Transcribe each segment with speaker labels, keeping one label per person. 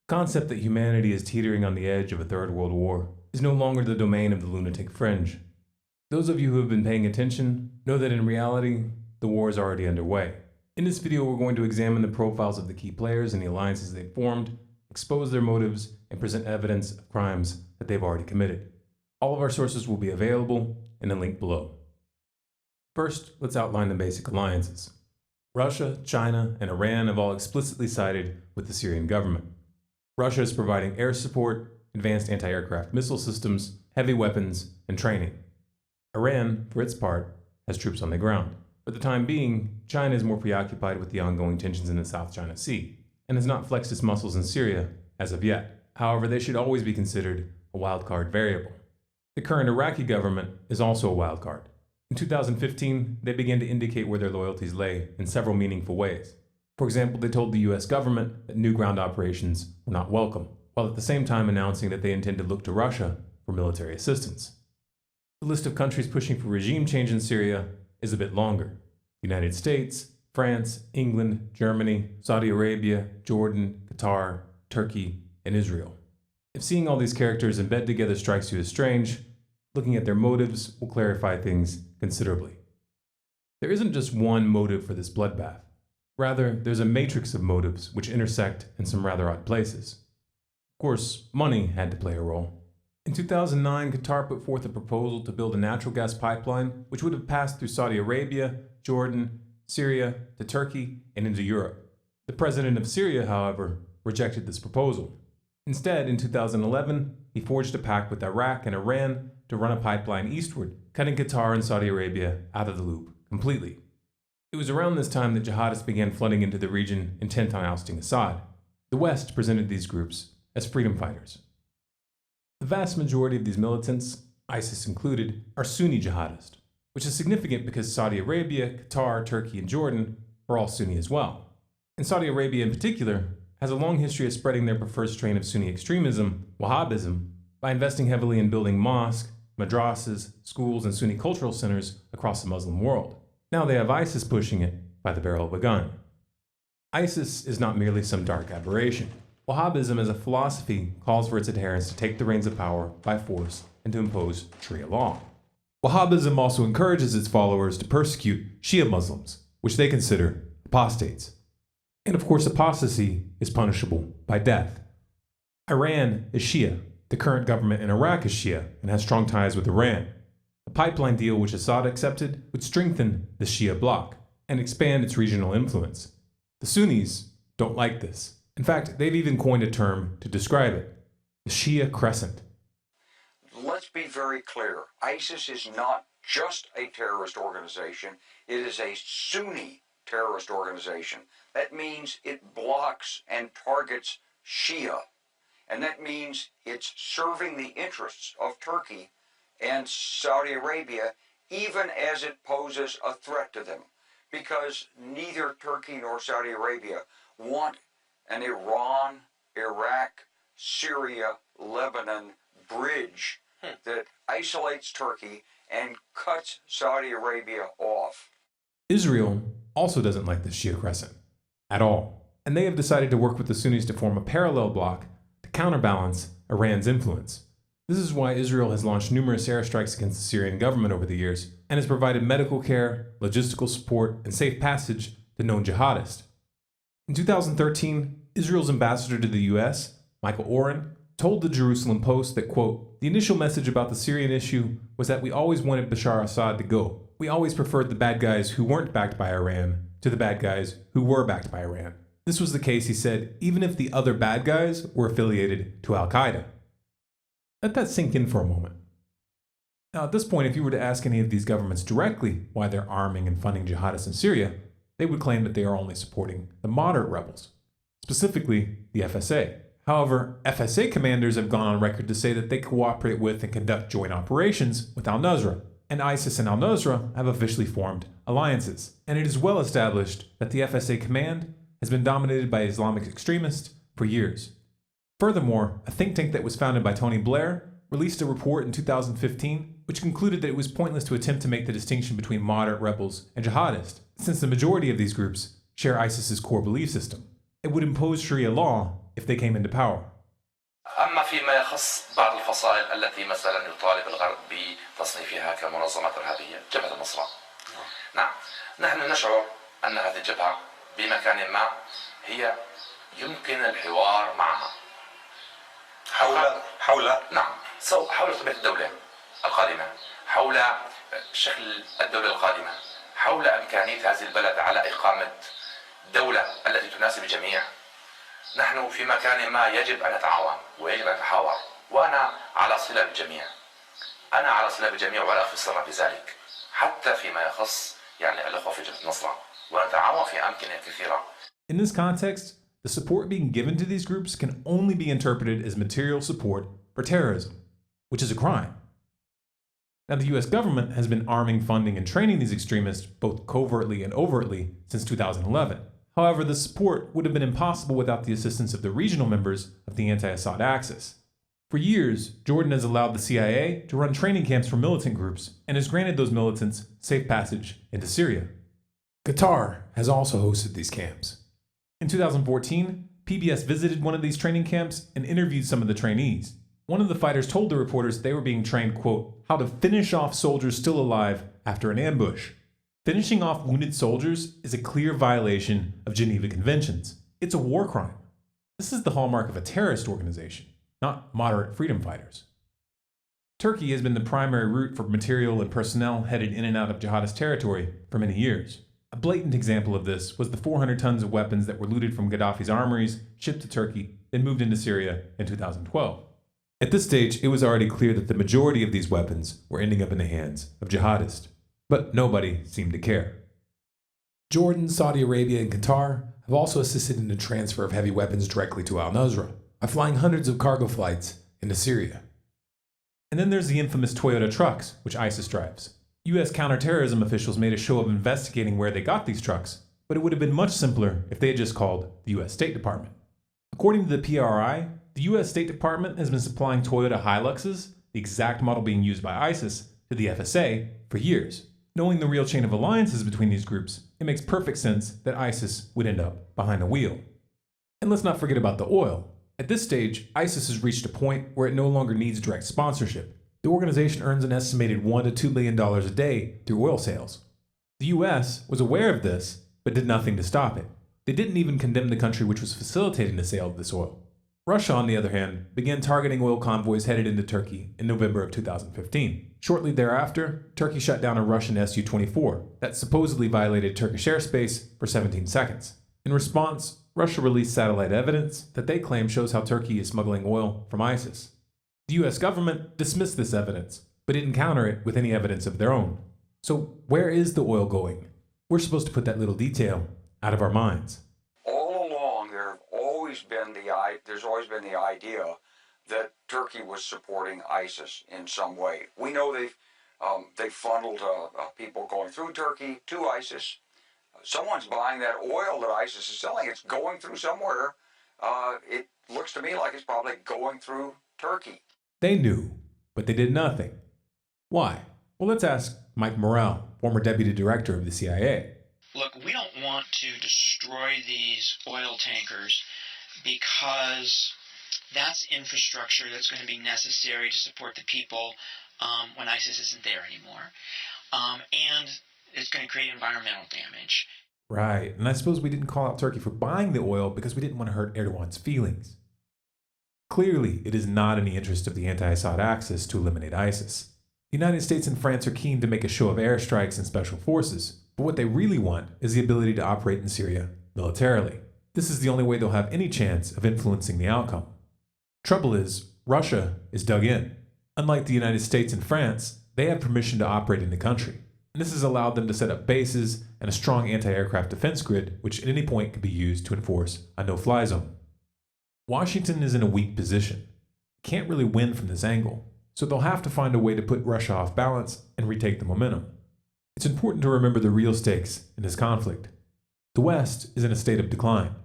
Speaker 1: The concept that humanity is teetering on the edge of a third world war is no longer the domain of the lunatic fringe. Those of you who have been paying attention know that in reality, the war is already underway. In this video, we're going to examine the profiles of the key players and the alliances they've formed, expose their motives, and present evidence of crimes that they've already committed. All of our sources will be available in the link below. First, let's outline the basic alliances. Russia, China, and Iran have all explicitly sided with the Syrian government. Russia is providing air support, advanced anti-aircraft missile systems, heavy weapons, and training. Iran, for its part, has troops on the ground. For the time being, China is more preoccupied with the ongoing tensions in the South China Sea, and has not flexed its muscles in Syria as of yet. However, they should always be considered a wildcard variable. The current Iraqi government is also a wildcard. In 2015, they began to indicate where their loyalties lay in several meaningful ways. For example, they told the US government that new ground operations were not welcome, while at the same time announcing that they intend to look to Russia for military assistance. The list of countries pushing for regime change in Syria is a bit longer. The United States, France, England, Germany, Saudi Arabia, Jordan, Qatar, Turkey, and Israel. If seeing all these characters in bed together strikes you as strange, looking at their motives will clarify things considerably. There isn't just one motive for this bloodbath. Rather, there's a matrix of motives which intersect in some rather odd places. Of course, money had to play a role. In 2009, Qatar put forth a proposal to build a natural gas pipeline which would have passed through Saudi Arabia, Jordan, Syria, to Turkey, and into Europe. The president of Syria, however, rejected this proposal. Instead, in 2011, he forged a pact with Iraq and Iran to run a pipeline eastward, cutting Qatar and Saudi Arabia out of the loop completely. It was around this time that jihadists began flooding into the region intent on ousting Assad. The West presented these groups as freedom fighters. The vast majority of these militants, ISIS included, are Sunni jihadists, which is significant because Saudi Arabia, Qatar, Turkey, and Jordan are all Sunni as well. And Saudi Arabia in particular has a long history of spreading their preferred strain of Sunni extremism, Wahhabism, by investing heavily in building mosques, madrasas, schools, and Sunni cultural centers across the Muslim world. Now they have ISIS pushing it by the barrel of a gun. ISIS is not merely some dark aberration. Wahhabism as a philosophy calls for its adherents to take the reins of power by force and to impose Sharia law. Wahhabism also encourages its followers to persecute Shia Muslims, which they consider apostates. And of course, apostasy is punishable by death. Iran is Shia. The current government in Iraq is Shia and has strong ties with Iran. A pipeline deal which Assad accepted would strengthen the Shia bloc and expand its regional influence. The Sunnis don't like this. In fact, they've even coined a term to describe it: the Shia Crescent.
Speaker 2: Let's be very clear. ISIS is not just a terrorist organization. It is a Sunni terrorist organization. That means it blocks and targets Shia. And that means it's serving the interests of Turkey and Saudi Arabia, even as it poses a threat to them. Because neither Turkey nor Saudi Arabia want an Iran, Iraq, Syria, Lebanon bridge that isolates Turkey and cuts Saudi Arabia off.
Speaker 1: Israel also doesn't like the Shia Crescent at all, and they have decided to work with the Sunnis to form a parallel bloc to counterbalance Iran's influence. This is why Israel has launched numerous airstrikes against the Syrian government over the years and has provided medical care, logistical support, and safe passage to known jihadists. In 2013, Israel's ambassador to the US, Michael Oren, told the Jerusalem Post that, quote, "The initial message about the Syrian issue was that we always wanted Bashar Assad to go. We always preferred the bad guys who weren't backed by Iran to the bad guys who were backed by Iran. This was the case," he said, "even if the other bad guys were affiliated to Al-Qaeda." Let that sink in for a moment. Now, at this point, if you were to ask any of these governments directly why they're arming and funding jihadists in Syria, they would claim that they are only supporting the moderate rebels, specifically the FSA. However, FSA commanders have gone on record to say that they cooperate with and conduct joint operations with al-Nusra, and ISIS and al-Nusra have officially formed alliances. And it is well established that the FSA command has been dominated by Islamic extremists for years. Furthermore, a think tank that was founded by Tony Blair released a report in 2015 which concluded that it was pointless to attempt to make the distinction between moderate rebels and jihadists, since the majority of these groups share ISIS's core belief system. It would impose Sharia law if they came into power.
Speaker 3: أما فيما يخص بعض الفصائل التي مثلا يطالب الغرب بتصنيفها كمنظمات إرهابية، جبهة النصرة. نعم، نحن نشعر أن هذه الجبهة بمكان ما هي يمكن الحوار معها حول نعم حول طبيعة الدولة القادمة، حول شكل الدولة القادمة، حول إمكانية هذه البلد على إقامة دولة التي تناسب الجميع. نحن في مكان ما يجب أن نتعاون ويجب أن نتحاور، وأنا على صلة بالجميع. أنا على صلة بالجميع ولا في سر بذلك، حتى فيما يخص الأخوة في جبهة النصرة، ونتعاون في أمكنة كثيرة.
Speaker 1: In this context, the support being given to these groups can only be interpreted as material support for terrorism, which is a crime. Now, the US government has been arming, funding, and training these extremists both covertly and overtly since 2011. However, the support would have been impossible without the assistance of the regional members of the anti-Assad axis. For years, Jordan has allowed the CIA to run training camps for militant groups and has granted those militants safe passage into Syria. Qatar has also hosted these camps. In 2014, PBS visited one of these training camps and interviewed some of the trainees. One of the fighters told the reporters they were being trained, quote, how to finish off soldiers still alive after an ambush. Finishing off wounded soldiers is a clear violation of Geneva Conventions. It's a war crime. This is the hallmark of a terrorist organization, not moderate freedom fighters. Turkey has been the primary route for material and personnel headed in and out of jihadist territory for many years. A blatant example of this was the 400 tons of weapons that were looted from Gaddafi's armories, shipped to Turkey, then moved into Syria in 2012. At this stage, it was already clear that the majority of these weapons were ending up in the hands of jihadists. But nobody seemed to care. Jordan, Saudi Arabia, and Qatar have also assisted in the transfer of heavy weapons directly to al-Nusra by flying hundreds of cargo flights into Syria. And then there's the infamous Toyota trucks, which ISIS drives. US counterterrorism officials made a show of investigating where they got these trucks, but it would have been much simpler if they had just called the US State Department. According to the PRI, the US State Department has been supplying Toyota Hiluxes, the exact model being used by ISIS, to the FSA for years. Knowing the real chain of alliances between these groups, it makes perfect sense that ISIS would end up behind the wheel. And let's not forget about the oil. At this stage, ISIS has reached a point where it no longer needs direct sponsorship. The organization earns an estimated $1 to $2 million a day through oil sales. The US was aware of this, but did nothing to stop it. They didn't even condemn the country which was facilitating the sale of this oil. Russia, on the other hand, began targeting oil convoys headed into Turkey in November of 2015. Shortly thereafter, Turkey shut down a Russian Su-24 that supposedly violated Turkish airspace for 17 seconds. In response, Russia released satellite evidence that they claim shows how Turkey is smuggling oil from ISIS. The US government dismissed this evidence, but didn't counter it with any evidence of their own. So where is the oil going? We're supposed to put that little detail out of our minds.
Speaker 2: All along, there's always been the idea that Turkey was supporting ISIS in some way. We know they've funneled people going through Turkey to ISIS. Someone's buying that oil that ISIS is selling. It's going through somewhere. It looks to me like it's probably going through Turkey.
Speaker 1: They knew, but they did nothing. Why? Well, let's ask Mike Morrell, former deputy director of the CIA.
Speaker 4: Look, we don't want to destroy these oil tankers because that's infrastructure that's going to be necessary to support the people when ISIS isn't there anymore. And it's going to create environmental damage.
Speaker 1: Right, and I suppose we didn't call out Turkey for buying the oil because we didn't want to hurt Erdogan's feelings. Clearly, it is not in the interest of the anti-Assad axis to eliminate ISIS. The United States and France are keen to make a show of airstrikes and special forces, but what they really want is the ability to operate in Syria militarily. This is the only way they'll have any chance of influencing the outcome. Trouble is, Russia is dug in. Unlike the United States and France, they have permission to operate in the country, and this has allowed them to set up bases and a strong anti-aircraft defense grid, which at any point can be used to enforce a no-fly zone. Washington is in a weak position. It can't really win from this angle, so they'll have to find a way to put Russia off balance and retake the momentum. It's important to remember the real stakes in this conflict. The West is in a state of decline.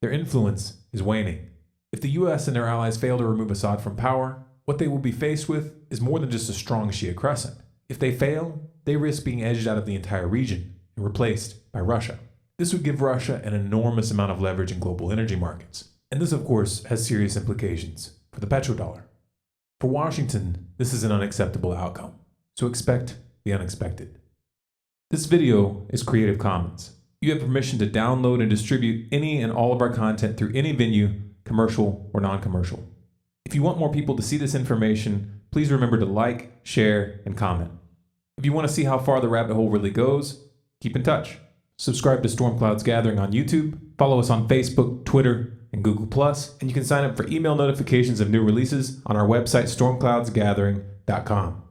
Speaker 1: Their influence is waning. If the US and their allies fail to remove Assad from power, what they will be faced with is more than just a strong Shia crescent. If they fail, they risk being edged out of the entire region and replaced by Russia. This would give Russia an enormous amount of leverage in global energy markets. And this, of course, has serious implications for the petrodollar. For Washington, this is an unacceptable outcome, so expect the unexpected. This video is Creative Commons. You have permission to download and distribute any and all of our content through any venue, commercial or non-commercial. If you want more people to see this information, please remember to like, share, and comment. If you want to see how far the rabbit hole really goes, keep in touch. Subscribe to Storm Clouds Gathering on YouTube, follow us on Facebook, Twitter, and Google+, and you can sign up for email notifications of new releases on our website stormcloudsgathering.com.